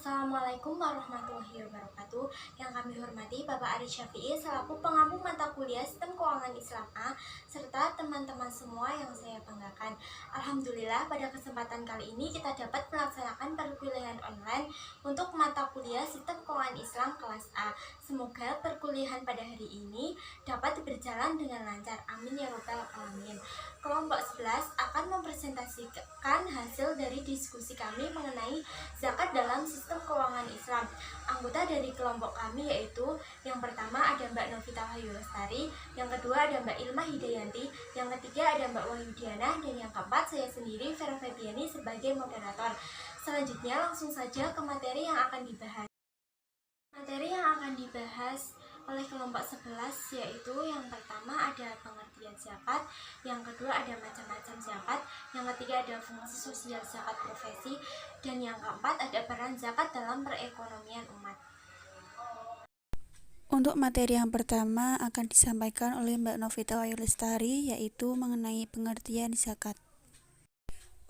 Assalamualaikum warahmatullahi wabarakatuh. Yang kami hormati Bapak Ari Syafi'i selaku pengampu mata kuliah Sistem Keuangan Islam A serta teman-teman semua yang saya banggakan. Alhamdulillah pada kesempatan kali ini kita dapat melaksanakan perkuliahan online untuk mata kuliah Sistem Keuangan Islam kelas A. Semoga perkuliahan pada hari ini dapat berjalan dengan lancar. Amin ya robbal alamin. Kelompok 11 akan mempresentasikan hasil dari diskusi kami mengenai zakat dalam sistem keuangan Islam. Anggota dari kelompok kami yaitu yang pertama ada Mbak Novita Wahyu Lestari, yang kedua ada Mbak Ilma Hidayanti, yang ketiga ada Mbak Wahyudiana, dan yang keempat saya sendiri Vera Febiani sebagai moderator. Selanjutnya langsung saja ke materi yang akan dibahas. Materi yang akan dibahas oleh kelompok 11 yaitu yang pertama ada pengertian zakat, yang kedua ada macam-macam zakat, yang ketiga ada fungsi sosial zakat profesi, dan yang keempat ada peran zakat dalam perekonomian umat. Untuk materi yang pertama akan disampaikan oleh Mbak Novita Wahyu Lestari, yaitu mengenai pengertian zakat.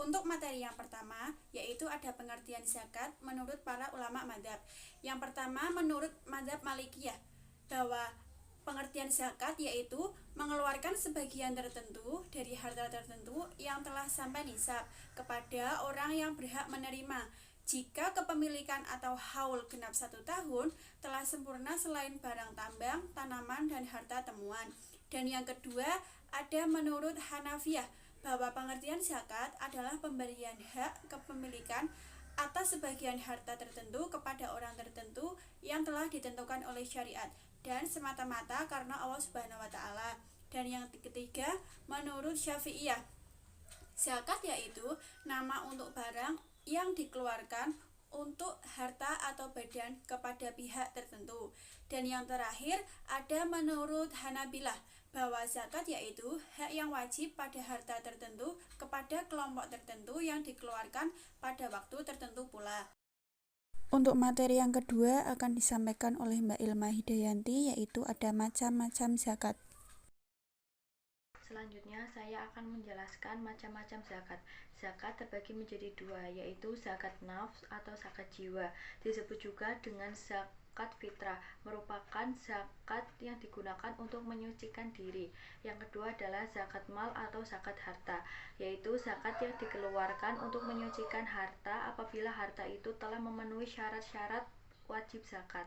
Untuk materi yang pertama, yaitu ada pengertian zakat menurut para ulama madzhab. Yang pertama, menurut madzhab Malikiyah, bahwa pengertian zakat yaitu mengeluarkan sebagian tertentu dari harta tertentu yang telah sampai nisab kepada orang yang berhak menerima, jika kepemilikan atau haul genap 1 tahun telah sempurna selain barang tambang, tanaman, dan harta temuan. Dan yang kedua, ada menurut Hanafiyah, bahwa pengertian zakat adalah pemberian hak kepemilikan atas sebagian harta tertentu kepada orang tertentu yang telah ditentukan oleh syariat dan semata-mata karena Allah Subhanahu wa taala. Dan yang ketiga, menurut Syafi'iyah, zakat yaitu nama untuk barang yang dikeluarkan untuk harta atau badan kepada pihak tertentu. Dan yang terakhir ada menurut Hanabilah, bahwa zakat yaitu hak yang wajib pada harta tertentu kepada kelompok tertentu yang dikeluarkan pada waktu tertentu pula. Untuk materi yang kedua akan disampaikan oleh Mbak Ilma Hidayanti, yaitu ada macam-macam zakat. Selanjutnya saya akan menjelaskan macam-macam zakat. Zakat terbagi menjadi dua, yaitu zakat nafs atau zakat jiwa. Disebut juga dengan zakat fitrah, merupakan zakat yang digunakan untuk menyucikan diri. Yang kedua adalah zakat mal atau zakat harta, yaitu zakat yang dikeluarkan untuk menyucikan harta apabila harta itu telah memenuhi syarat-syarat wajib zakat.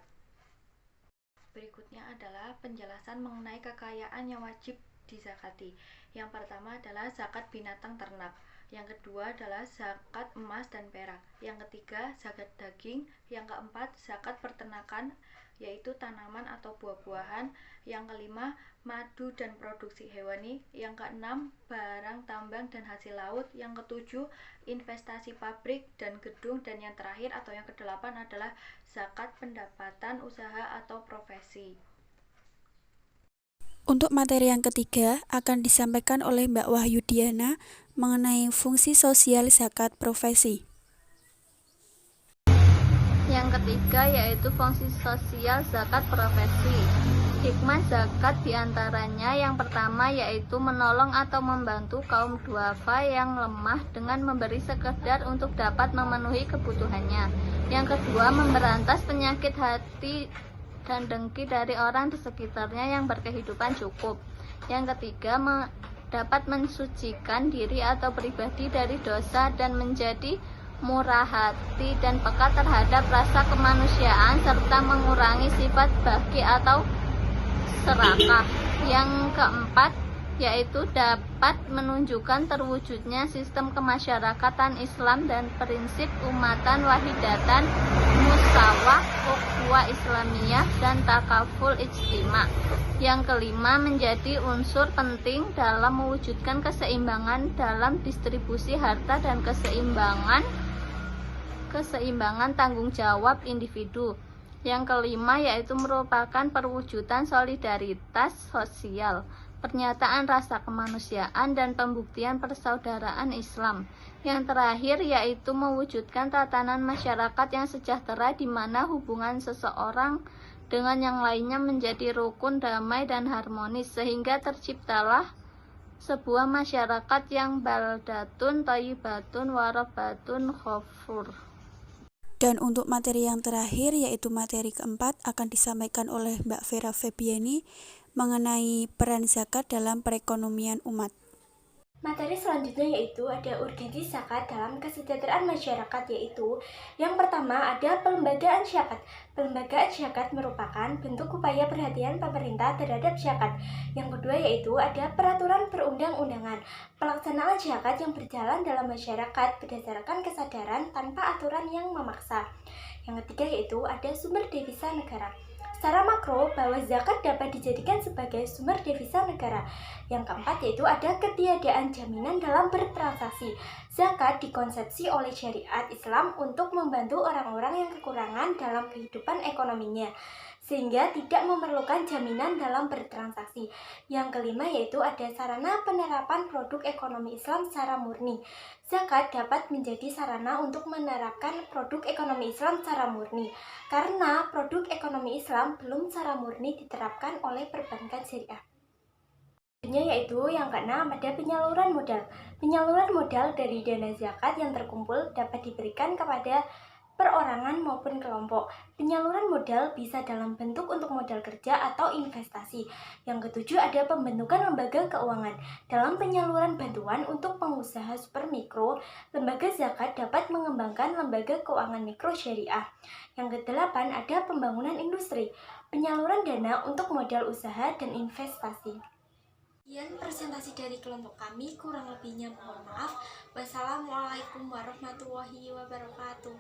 Berikutnya adalah penjelasan mengenai kekayaan yang wajib dizakati. Yang pertama adalah zakat binatang ternak, yang kedua adalah zakat emas dan perak, yang ketiga zakat daging, yang keempat zakat peternakan yaitu tanaman atau buah-buahan, yang kelima madu dan produksi hewani, yang keenam barang tambang dan hasil laut, yang ketujuh investasi pabrik dan gedung, dan yang terakhir atau yang kedelapan adalah zakat pendapatan usaha atau profesi. Untuk materi yang ketiga akan disampaikan oleh Mbak Wahyudiana mengenai fungsi sosial zakat profesi. Yang ketiga yaitu fungsi sosial zakat profesi. Hikmah zakat diantaranya yang pertama yaitu menolong atau membantu kaum duafa yang lemah dengan memberi sekedar untuk dapat memenuhi kebutuhannya. Yang kedua, memberantas penyakit hati dan dengki dari orang di sekitarnya yang berkehidupan cukup. Yang ketiga, dapat mensucikan diri atau pribadi dari dosa dan menjadi murah hati dan peka terhadap rasa kemanusiaan serta mengurangi sifat bagi atau serakah. Yang keempat yaitu dapat menunjukkan terwujudnya sistem kemasyarakatan Islam dan prinsip umatan wahidatan musawah, ukhuwah Islamiyah, dan takaful ijtima. Yang kelima, menjadi unsur penting dalam mewujudkan keseimbangan dalam distribusi harta dan keseimbangan tanggung jawab individu. Yang kelima yaitu merupakan perwujudan solidaritas sosial, pernyataan rasa kemanusiaan, dan pembuktian persaudaraan Islam. Yang terakhir yaitu mewujudkan tatanan masyarakat yang sejahtera di mana hubungan seseorang dengan yang lainnya menjadi rukun, damai, dan harmonis, sehingga terciptalah sebuah masyarakat yang baldatun thayyibatun warabatun ghafur. Dan untuk materi yang terakhir, yaitu materi keempat, akan disampaikan oleh Mbak Vera Febiani mengenai peran zakat dalam perekonomian umat. Materi selanjutnya yaitu ada urgensi zakat dalam kesejahteraan masyarakat, yaitu yang pertama ada pelembagaan zakat. Pelembagaan zakat merupakan bentuk upaya perhatian pemerintah terhadap zakat. Yang kedua yaitu ada peraturan perundang-undangan. Pelaksanaan zakat yang berjalan dalam masyarakat berdasarkan kesadaran tanpa aturan yang memaksa. Yang ketiga yaitu ada sumber devisa negara. Secara makro, bahwa zakat dapat dijadikan sebagai sumber devisa negara. Yang keempat yaitu ada ketiadaan jaminan dalam bertransaksi. Zakat dikonsepsi oleh syariat Islam untuk membantu orang-orang yang kekurangan dalam kehidupan ekonominya, sehingga tidak memerlukan jaminan dalam bertransaksi. Yang kelima yaitu ada sarana penerapan produk ekonomi Islam secara murni. Zakat dapat menjadi sarana untuk menerapkan produk ekonomi Islam secara murni, karena produk ekonomi Islam belum secara murni diterapkan oleh perbankan syariah. Selanjutnya yaitu yang keenam ada penyaluran modal. Penyaluran modal dari dana zakat yang terkumpul dapat diberikan kepada perorangan maupun kelompok. Penyaluran modal bisa dalam bentuk untuk modal kerja atau investasi. Yang ketujuh ada pembentukan lembaga keuangan. Dalam penyaluran bantuan untuk pengusaha super mikro, lembaga zakat dapat mengembangkan lembaga keuangan mikro syariah. Yang kedelapan ada pembangunan industri. Penyaluran dana untuk modal usaha dan investasi. Sekian presentasi dari kelompok kami, kurang lebihnya mohon maaf. Wassalamualaikum warahmatullahi wabarakatuh.